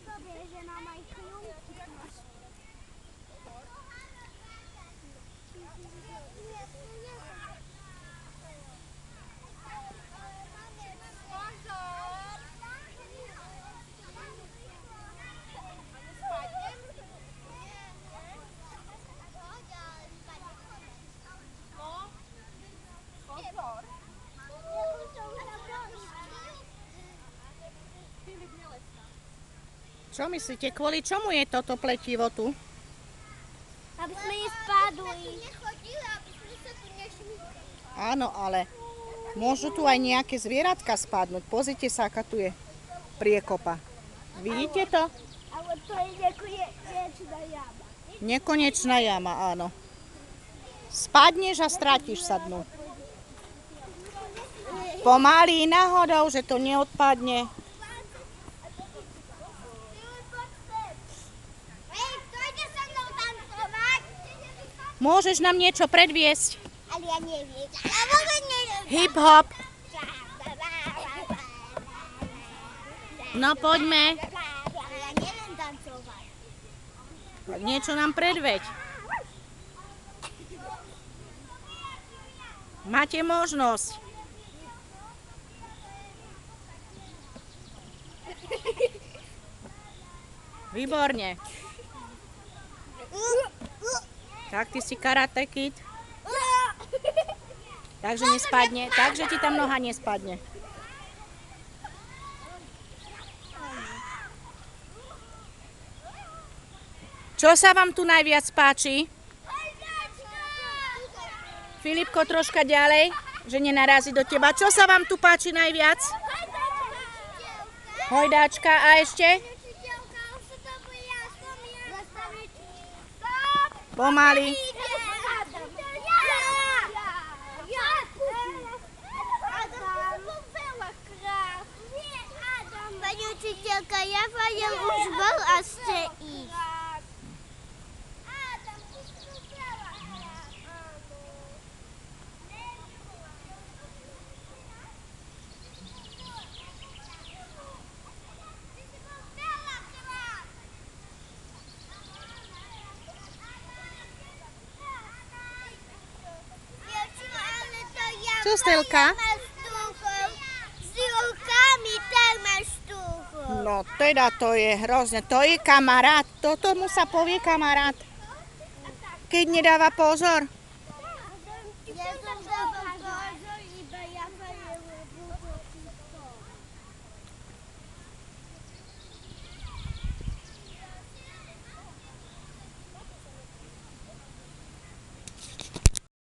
Dobre, že nám aj kľúky máš. Čo myslíte, kvôli čomu je toto pletivo tu? Aby sme nespadli. Áno, ale môžu tu aj nejaké zvieratka spadnúť. Pozrite sa, aká tu je priekopa. Vidíte to? Ale to je nekonečná jama. Nekonečná jama, áno. Spadneš a stratíš sa dnu. Pomaly náhodou, že to neodpadne. Môžeš nám niečo predviesť? Ale ja neviem. Hip hop. No poďme. Ja neviem tancovať. Niečo nám predveď. Máte možnosť. Výborne. Tak, ty si karate kid. Takže nespadne. Takže ti tam noha nespadne. Čo sa vám tu najviac páči? Filipko, troška ďalej, že nenarazí do teba. Čo sa vám tu páči najviac? Hojdáčka a ešte? Pomaly. Pani učiteľka, ja Fadel už bol a chce ísť. Čo, Stelka? S rukami tak máš tucho. No teda to je hrozné. To je kamarát. Toto mu sa povie kamarát. Keď nedáva pozor. Ja som dával pozor, iba ja Fadelu